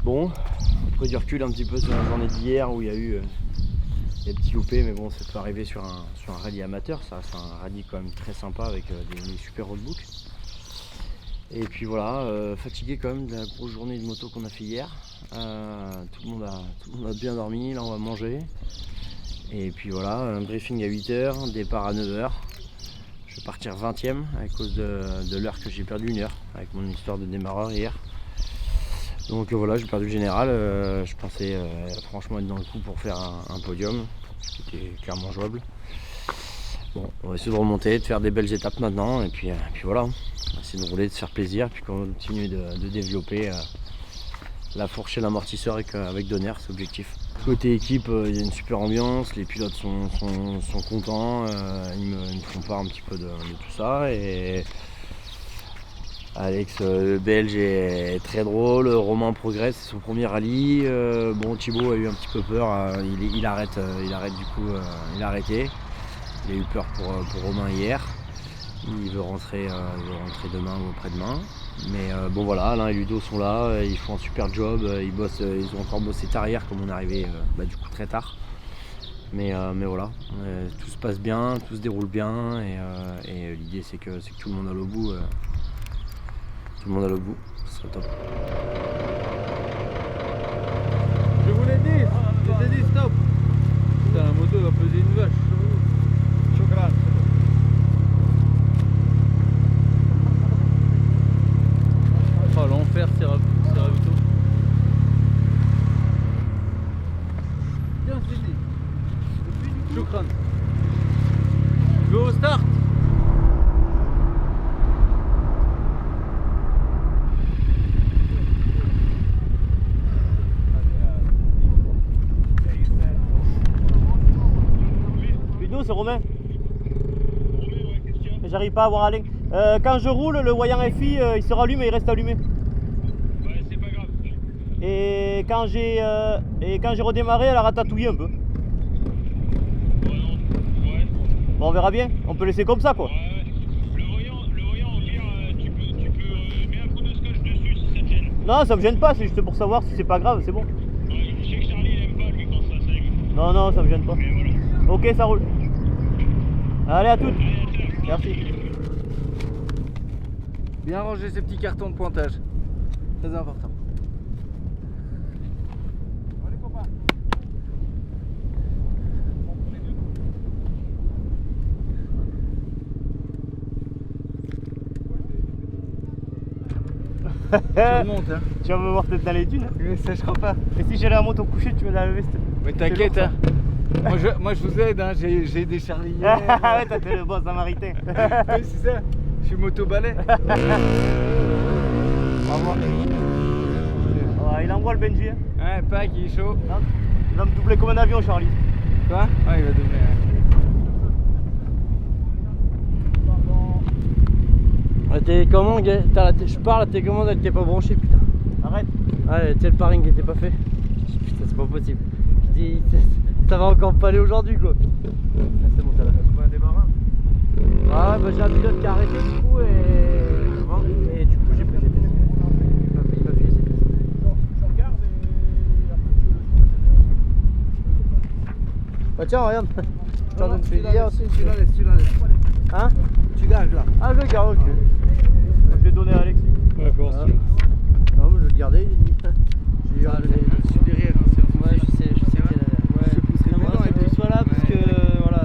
Bon, après du recul un petit peu sur la journée d'hier où il y a eu des petits loupés, mais bon, ça peut arriver sur un rallye amateur, ça c'est un rallye quand même très sympa avec des super roadbooks. Et puis voilà, fatigué quand même de la grosse journée de moto qu'on a fait hier. Tout le monde a bien dormi, là on va manger. Et puis voilà, un briefing à 8h, départ à 9h. Je vais partir 20e à cause de l'heure que j'ai perdu, 1 heure, avec mon histoire de démarreur hier. Donc voilà, j'ai perdu le général. Je pensais franchement être dans le coup pour faire un podium, ce qui était clairement jouable. Bon, on va essayer de remonter, de faire des belles étapes maintenant, et puis voilà, on va essayer de rouler, de se faire plaisir, puis continuer de développer la fourche et l'amortisseur avec Donner, c'est l'objectif. Côté équipe, il y a une super ambiance, les pilotes sont contents, ils me font part un petit peu de tout ça. Et Alex, le Belge, est très drôle, Romain progresse, c'est son premier rallye. Bon, Thibaut a eu un petit peu peur, il arrête du coup, il a arrêté. Il a eu peur pour Romain hier. Il veut rentrer demain ou après-demain. Mais bon voilà, Alain et Ludo sont là, ils font un super job, ils ont encore bossé tard hier comme on est arrivé du coup très tard. Mais voilà, tout se passe bien, tout se déroule bien et l'idée c'est que tout le monde aille au bout. Tout le monde aille au bout, ce serait top. Je vous l'ai dit, je t'ai dit stop. Putain, la moto va peser une vache. Chocolat. Oh l'enfer, c'est ravito. Bien Sidi. Choukran. Go start. Ludo, c'est Romain. J'arrive pas à voir Alain. Quand je roule, le voyant FI il se rallume et il reste allumé. Ouais, c'est pas grave. Et quand j'ai redémarré, elle a ratatouillé un peu. Ouais, non. Ouais. Bon, on verra bien. On peut laisser comme ça quoi. Ouais, ouais. Le voyant, au pire, tu peux mettre un coup de scotch dessus si ça te gêne. Non, ça me gêne pas. C'est juste pour savoir si c'est pas grave. C'est bon. Ouais, je sais que Charlie il aime pas lui quand ça saigne. Non, ça me gêne pas. Mais voilà. Ok, ça roule. Allez, à toutes. Allez, à tout. Merci. Bien ranger ces petits cartons de pointage. Très important. Allez copains. Tu remontes hein. Tu vas me voir peut-être dans les dunes. Mais ça je crois pas. Et si j'allais à moto coucher, tu me la lever. Mais t'inquiète hein. Moi je vous aide hein, j'ai des charlières. Ah ouais, t'as fait le bon samaritain. Oui c'est ça. Je suis moto-balai. Ouais, il envoie le Benji. Hein. Ouais, Pac, il est chaud. Non, il va me doubler comme un avion, Charlie. Quoi? Ouais, il va doubler. T'es comment, je parle, tes commandes elles étaient pas branchées, putain. Arrête. Ouais, le paring qui était pas fait. Putain, c'est pas possible. Je dis, ça va encore pas aller aujourd'hui quoi. Ah, c'est bon, ça l'a fait. On va un démarreur. Ah bah j'ai un pilote qui a arrêté du coup et du coup j'ai pris ses pièces. Il m'a filé ses pièces. Bah tiens regarde, je t'en donne celui d'hier aussi. Tu la laisses. Hein? Tu gages là. Ah je le garde, ok. Je l'ai donné à Alexis. Ouais, pour Ah. Non mais je vais le garder, il est dit. J'ai eu un Je suis derrière. Ouais je sais qu'elle a. Ouais. Je pousserai Non, dedans c'est et que tu sois là parce Ouais. que voilà.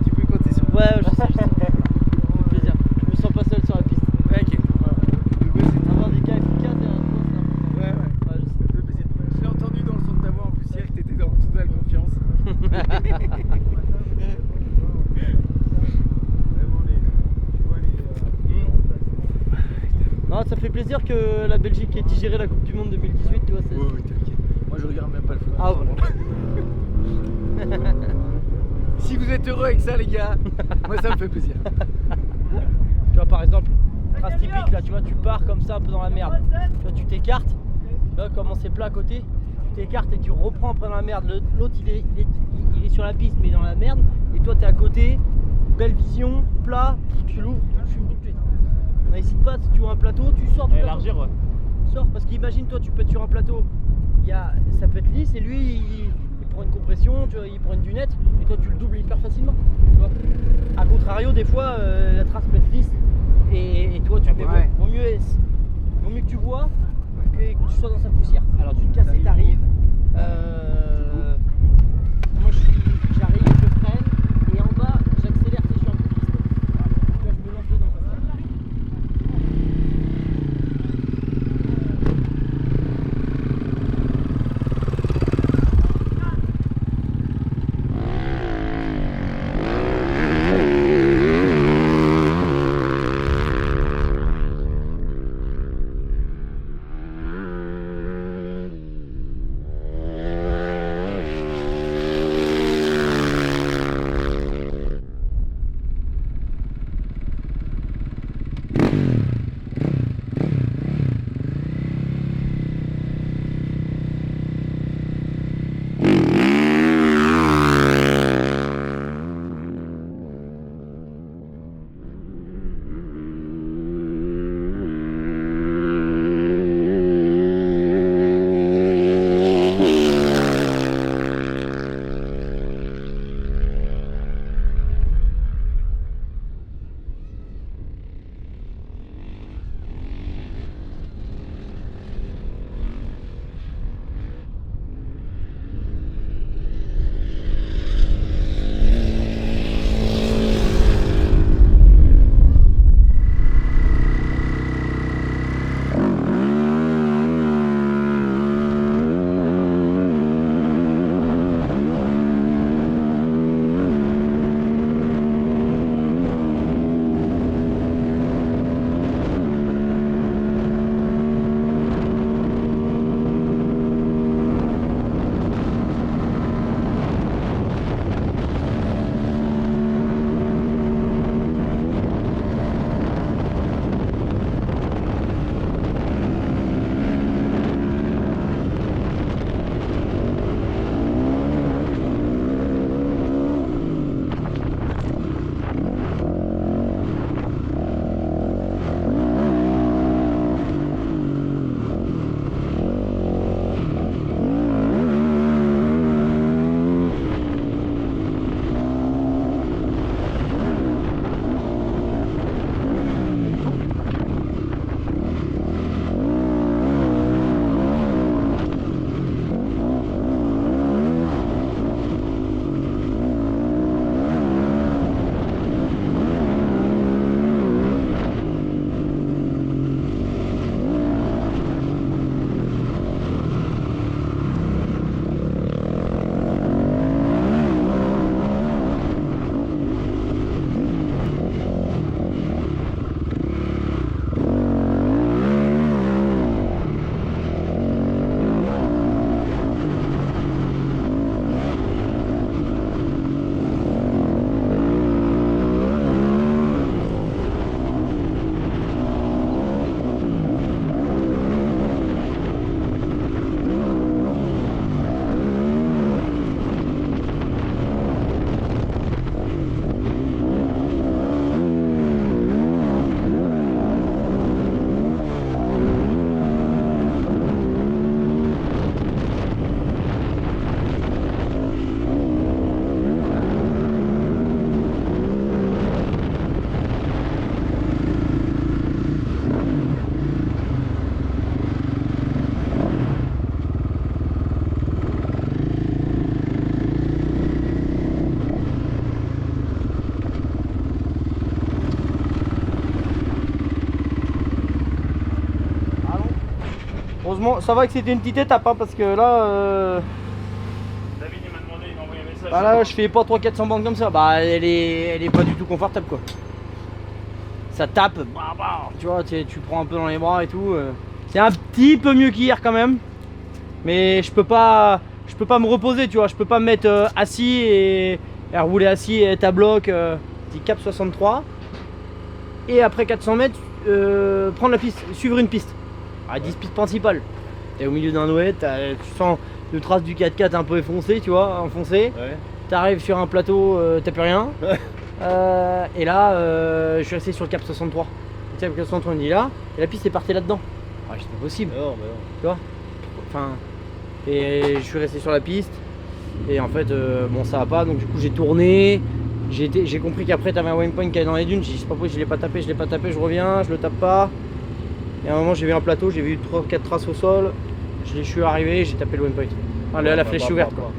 Tu peux compter sur moi. Ouais je sais. Ça fait plaisir. Je me sens pas seul sur la piste. Ok. Avoir des cas efficaces et un tour c'est important. Ouais. Ouais, je sais. Ça fait plaisir. Je l'ai entendu dans le son de ta voix en plus hier que t'étais dans totale confiance. Non, ça fait plaisir que la Belgique ait digéré la Coupe du Monde 2018, tu vois. Oui, t'inquiète. Moi je regarde même pas le foot. Ah voilà. Si vous êtes heureux avec ça les gars, moi ça me fait plaisir. Tu vois par exemple, trace typique là, tu vois, tu pars comme ça un peu dans la merde. Tu vois, tu t'écartes, là comment c'est plat à côté, tu t'écartes et tu reprends après dans la merde. L'autre il est sur la piste mais il est dans la merde. Et toi t'es à côté, belle vision, plat, tu l'ouvres, tu le fumes tout de suite. N'hésite pas, si tu vois un plateau, tu sors du plateau. Élargir, ouais. Sors, parce qu'imagine toi tu peux être sur un plateau, ça peut être lisse et lui il prend une compression, tu vois, il prend une dunette et toi tu le doubles hyper facilement. Tu vois. A contrario, des fois la trace peut être lisse et toi tu fais ouais. vaut mieux que tu vois que tu sois dans sa poussière. Alors d'une cassée t'arrives, moi j'arrive, je freine et en bas j'accélère, tu sais, je suis un peu piste. Là je me lance dedans. Heureusement, ça va que c'était une petite étape hein, parce que là, David il m'a demandé, il m'a envoyé un message. bah là je fais pas 300-400 bandes comme ça. Bah elle est pas du tout confortable quoi. Ça tape, tu vois, tu prends un peu dans les bras et tout. C'est un petit peu mieux qu'hier quand même. Mais je peux pas me reposer, tu vois. Je peux pas me mettre assis et rouler assis et être à bloc. Petit cap 63. Et après 400 mètres, prendre la piste, suivre une piste. À 10 pistes principales. T'es au milieu d'un ouet, tu sens le trace du 4x4 un peu enfoncé, tu vois, enfoncé. Ouais. T'arrives sur un plateau, t'as plus rien. Et là, je suis resté sur le cap 63. Le cap 63, on dit là, et la piste est partie là-dedans. Ah, c'est pas possible, Mais non, mais non. tu vois. Enfin, Et je suis resté sur la piste. Et en fait, bon, ça va pas. Donc du coup, j'ai tourné. J'ai compris qu'après, tu avais un waypoint qui allait dans les dunes. J'ai dit, c'est pas possible, je l'ai pas tapé, je reviens, je le tape pas. Et à un moment, j'ai vu un plateau, j'ai vu 3-4 traces au sol. Je suis arrivé, j'ai tapé le waypoint. Enfin, la flèche ouverte, quoi.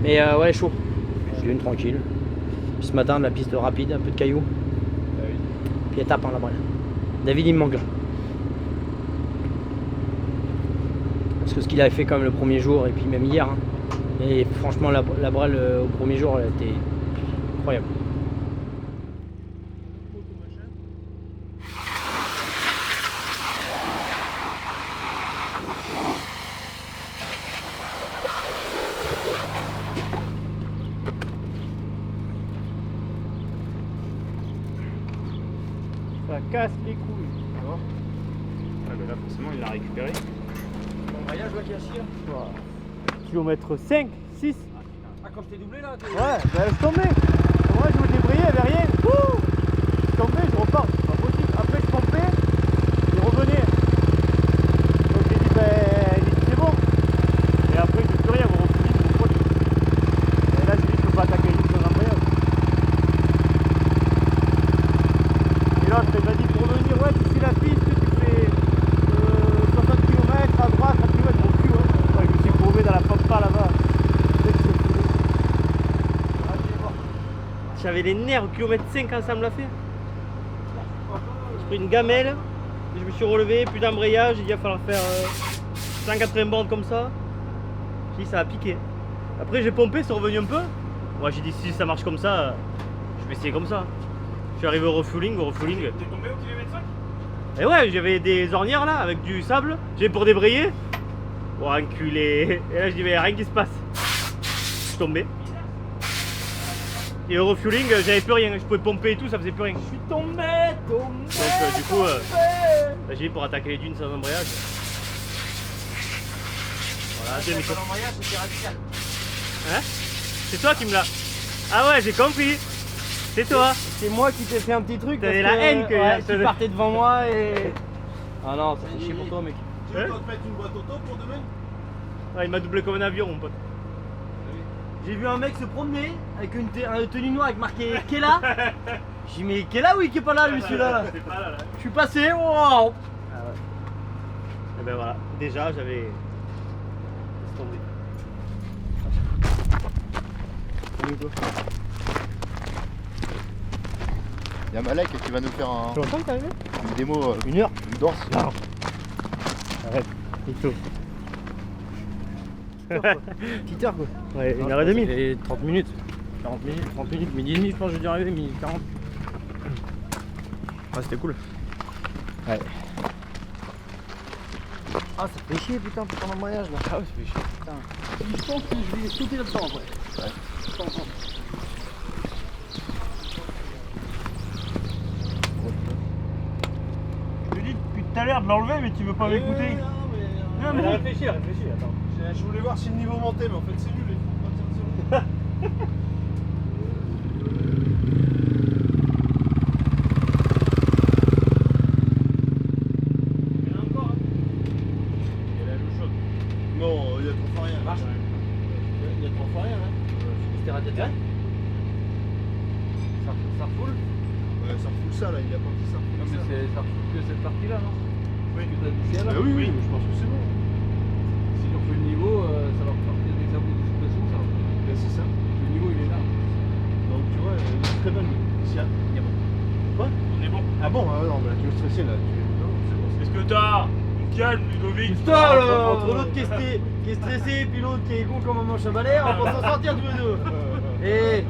Mais ouais, chaud. Dune tranquille. Puis ce matin, de la piste rapide, un peu de cailloux. Puis elle tape, hein, la brêle. David, il me manque là. Parce que ce qu'il avait fait quand même le premier jour et puis même hier. Hein. Et franchement, la brêle au premier jour, elle était incroyable. Ça casse les couilles. Ah, mais là, forcément, il l'a récupéré. Bon voyage, je vois qu'il y a chier. Kilomètre 5, 6. Ah, quand je t'ai doublé là, Ouais, ben je tombais. Moi je me débrayais, il n'y avait rien. Ouh, je tombais, je repars. C'est pas possible. Après je pompais, je revenais. Donc j'ai dit, c'est bon. Et après je ne plus rien, mon refus, mon pote. Et là j'ai dit, je peux pas attaquer une chose incroyable. Et là il m'a dit, pour revenir, ouais, tu suis la piste, tu fais 60 km à droite, 30 km, mon cul. Ouais, je me suis paumé dans la pampa là-bas. J'avais les nerfs au kilomètre 5 quand ça me l'a fait. J'ai pris une gamelle, je me suis relevé, plus d'embrayage, il va falloir faire 180 bornes comme ça. J'ai dit ça a piqué. Après j'ai pompé, c'est revenu un peu. Moi j'ai dit si ça marche comme ça, je vais essayer comme ça. Je suis arrivé au refueling. T'es tombé au kilomètre 5? Et ouais, j'avais des ornières là avec du sable, j'ai pour débrayer. Oh enculé. Et là je dis mais rien qui se passe. Je suis tombé. Et au refueling, j'avais plus rien, je pouvais pomper et tout, ça faisait plus rien. Je suis tombé. Donc du coup, j'ai dit pour attaquer les dunes sans embrayage. Voilà, demi-tour. L'embrayage, c'était radical. Hein? C'est toi qui me l'as. Ah ouais, j'ai compris. C'est toi. C'est moi qui t'ai fait un petit truc. T'avais parce la haine que ouais, je te tu partais devant moi et. Ah non, ça fait chier pour toi, mec. Tu veux qu'on te mette une boîte auto pour demain? Ouais, il m'a doublé comme un avion, mon pote. J'ai vu un mec se promener avec une tenue noire avec marqué Kella. J'ai dit mais Kella oui qui est pas là lui celui-là là. C'est pas là, là. Je suis passé, wow. Ah ouais. Et ben voilà, déjà j'avais. Laisse tomber. Il y a Malek qui va nous faire Tu longtemps que t'es arrivé? une démo, Une heure. une danse. Arrête, Ito. Petite heure quoi. Ouais, 1h30. Et 30 minutes. 40 minutes, 30 minutes, midi et demi je pense que j'ai dû arriver, midi 40. Ouais c'était cool. Ouais. Ah ça fait chier putain pour ton embrayage là. Ah ouais, ça fait chier. Putain. Je pense que je vais sauter là-dedans après. Ouais. Je pense. Je te dis depuis tout à l'heure de l'enlever, mais tu veux pas m'écouter. Non, mais réfléchis, attends. Je voulais voir si le niveau montait, mais en fait c'est nul, il faut partir de zéro. Non, il y a trop fois rien. Il y a trop fois rien hein. C'était radiateur. Ça refoule. Ouais, ça fout ça là, il a pas dit ça. Non, mais ça refout que cette partie-là, non? Oui. Que t'as dit là. Bah oui, je pense que c'est bon. Si on fait le niveau, ça va repartir des sabots de suppression, ça va. Ben, c'est ça. Le niveau il est là. Donc tu vois, elle est très bonne. Ici, il y a bon. Quoi? On est bon. Ah bon, non, mais là tu veux stresser là. Non, c'est bon. Qu'est-ce que t'as? Calme, Ludovic. Putain là, entre l'autre qui est stressé et puis l'autre qui est con comme un manche à balai, on va s'en sortir tous les deux. Et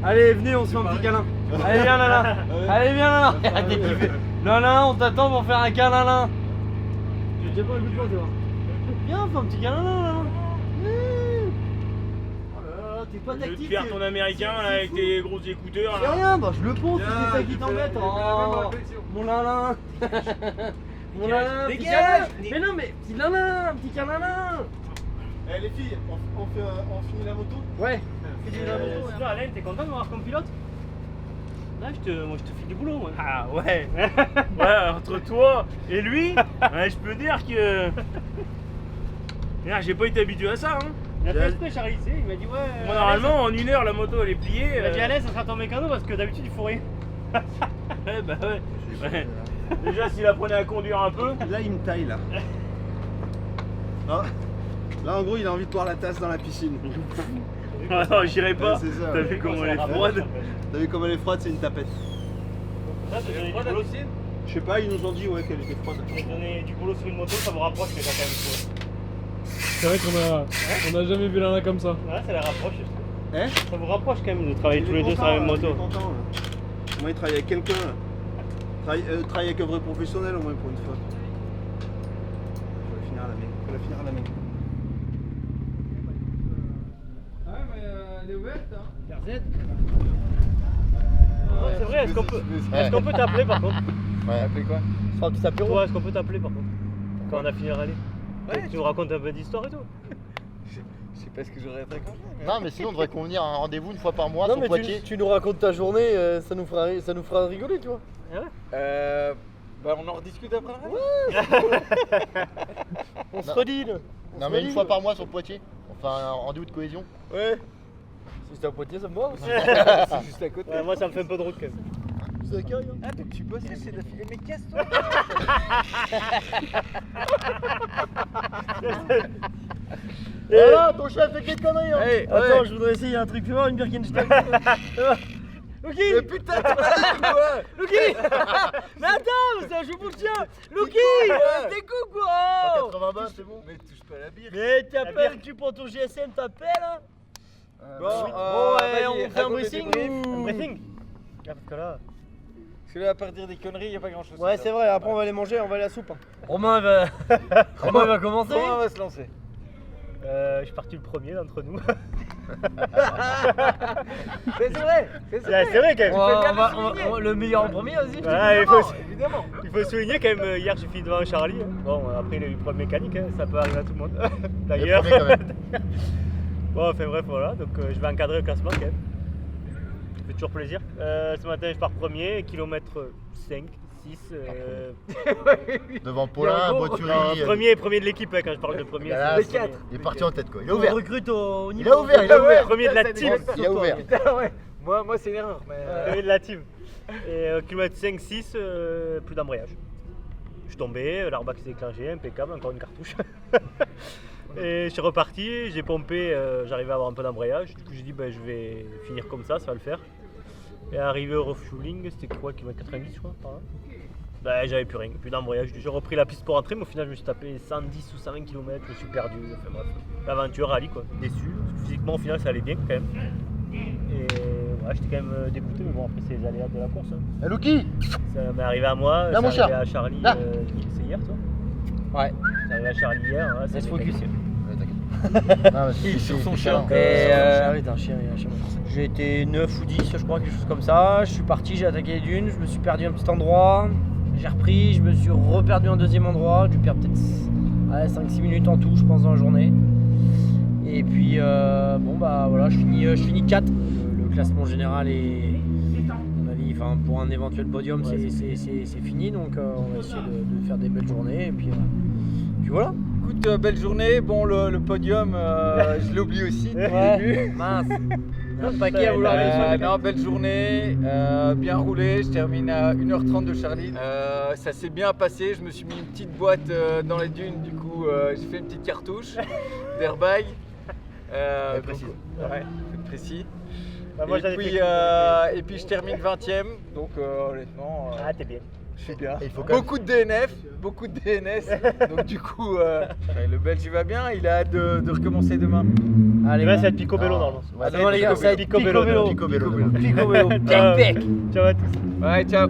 allez venez on se fait un petit câlin. Allez viens Nana. Allez viens Nana. Arrêtez de kiffer. Nana on t'attend pour faire un câlin là. J'ai déjà pas le goût de toi. Viens fais un petit câlin là. Oh là là t'es pas Je vais te tactique. faire ton américain là avec tes gros écouteurs C'est là. rien, bah je le pose si Viens, c'est ça qui j'ai t'embête. fait la même Oh, réflexion. mon Nana. Mon Nana, petit Dégage. câlin. Mais non mais petit Nana, petit câlin. Eh les filles, on finit la moto? Ouais. Fais du la moto, ouais. Sinon, Alain, t'es content de m'avoir comme pilote? Là, moi, je te file du boulot, moi. Ah ouais. Ouais, entre toi et lui, ouais, je peux dire que. Merde, j'ai pas été habitué à ça, hein. Il a fait exprès, Charlie, tu sais, il m'a dit ouais. Moi, normalement, en 1 heure, la moto elle est pliée. Il m'a dit Alain, ça sera ton mécano parce que d'habitude il faut rien. Ouais, bah ouais. Ouais. Déjà, s'il apprenait à conduire un peu. Là, il me taille là. Ah. Là, en gros, il a envie de boire la tasse dans la piscine. Ah non, j'irai pas. Ouais, c'est ça. T'as vu comment elle est froide? T'as vu comme elle est froide, c'est une tapette. Ça, c'est donner du boulot aussi. Je sais pas, ils nous ont dit ouais qu'elle était froide. Donner du boulot sur une moto, ça vous rapproche les gars quand même. C'est vrai qu'on a jamais vu Lana comme ça. Ouais, ça les rapproche. Hein? Ça vous rapproche quand même de travailler tous les deux sur la même moto. Moi, il travaille avec quelqu'un. Travaille avec un vrai professionnel au moins pour une fois. Faut la finir à la main. Faut la finir à la main. Ouais, mais elle est ouverte, hein. RZ. C'est vrai, est-ce qu'on peut t'appeler par contre? Ouais, appelez quoi? Ce sera un petit apéro. Ouais, est-ce qu'on peut t'appeler par contre? Quand on a fini le rallye. Ouais. Tu nous racontes un peu d'histoire et tout. Je sais pas ce que j'aurais à te raconter. Non, mais sinon, on devrait convenir à un rendez-vous une fois par mois Non, sur mais Poitiers. tu nous racontes ta journée, ça nous fera rigoler, tu vois. Bah on en rediscute après le rallye. On se Non. redit là. Non, mais une fois par mois sur Poitiers. Enfin, un rendez-vous de cohésion. Ouais. Si c'était à Poitiers, ça me va aussi. C'est juste à côté. Ouais, moi ça me fait un peu de route quand même. C'est accueil, hein. Ah, donc tu bosses chez d'affilée, mais casse-toi. Voilà, ton chef fait quelle connerie, hein. Hey, Attends, ouais. je voudrais essayer un truc plus fort, une Birkenstock. Lucky! Mais putain, tu m'as quoi? Lucky! Mais attends, c'est un jeu pour le chien! Lucky! T'es con quoi? 180 balles, c'est bon. Mais touche pas à la bière. Mais t'appelles, tu prends ton GSM, t'appelles, hein? Bon, ouais, on fait un raconte le briefing débrief. ou... Un briefing. Parce que là. Parce que là, à part dire des conneries, y a pas grand chose. Ouais, c'est vrai, après on va aller manger, on va aller à la soupe. Romain va commencer. Comment on va se lancer? Je suis parti le premier d'entre nous. Mais c'est vrai, c'est Ouais, c'est vrai quand même. Le meilleur en premier, vas-y. Ouais, Évidemment. il faut souligner quand même, hier j'ai fini devant Charlie. Bon, après il a eu le problème mécanique, hein, ça peut arriver à tout le monde. D'ailleurs. Le premier, quand même. Bon, enfin bref, voilà, donc je vais encadrer le classement quand même. Ça fait toujours plaisir. Ce matin je pars premier, kilomètre 5, 6. Devant Paulin, Boitury. Premier de l'équipe, hein, quand je parle de premier. Là, c'est c'est- premier. Il est parti en tête, quoi. Il a On ouvert. recrute au niveau. Il a ouvert. Premier de la team. Il a ouvert. Ouais. Moi c'est une erreur. Mais... Premier de la team. Et kilomètre 5, 6, plus d'embrayage. Je suis tombé, l'arbac s'est déclenché, impeccable, encore une cartouche. Et je suis reparti, j'ai pompé, j'arrivais à avoir un peu d'embrayage. Du coup j'ai dit bah, je vais finir comme ça va le faire. Et arrivé au refueling, c'était quoi, kilomètre 90 je crois par là. Bah, j'avais plus rien, plus d'embrayage. J'ai repris la piste pour rentrer, mais au final je me suis tapé 110 ou 120 km, je me suis perdu. Enfin bref, l'aventure rallye quoi, déçu. Parce que physiquement au final ça allait bien quand même. Et ouais, j'étais quand même dégoûté, mais bon après c'est les aléas de la course. Hein. Eh, Lucky! Ça m'est arrivé à moi, Là, mon c'est arrivé chat. à Charlie, Là. c'est hier toi? Ouais. C'est arrivé à Charlie hier, hein, ça Laisse m'est focus. cassé. Ouais, t'inquiète. Non, mais c'est sur son c'est chien. chalant. Et d'un chien, il y a un chien. J'ai été 9 ou 10, je crois, quelque chose comme ça. Je suis parti, j'ai attaqué les dunes, je me suis perdu à un petit endroit. J'ai repris, je me suis reperdu un deuxième endroit. J'ai dû perdre peut-être 5-6 minutes en tout, je pense, dans la journée. Et puis, bon, bah voilà, je finis 4. Le classement général est, à mon avis, enfin, pour un éventuel podium, Ouais, c'est fini. Donc, on va essayer de faire des belles journées. Et puis voilà. Écoute, belle journée. Bon, le podium, je l'ai oublié aussi depuis le début. Mince. Un paquet à vouloir aller. Non, belle journée, bien roulé, je termine à 1h30 de Charlie. Ça s'est bien passé, je me suis mis une petite boîte dans les dunes, du coup j'ai fait une petite cartouche d'airbag. Précis. Ouais, c'est précis. Bah, moi, j'avais Et puis je termine 20ème, donc honnêtement, Ah, t'es bien. je suis bien. Et il faut quand même- Beaucoup de DNF, beaucoup de DNS, donc du coup le Belge il va bien, il a hâte de recommencer demain. Allez, Demain, gars. ça va être Picobello Ah. normalement. Ouais, Demain, les gars, ça va être Picobello. Picobello. Picobello. Picobello. Ciao. Bec. Ciao à tous. Ouais, ciao.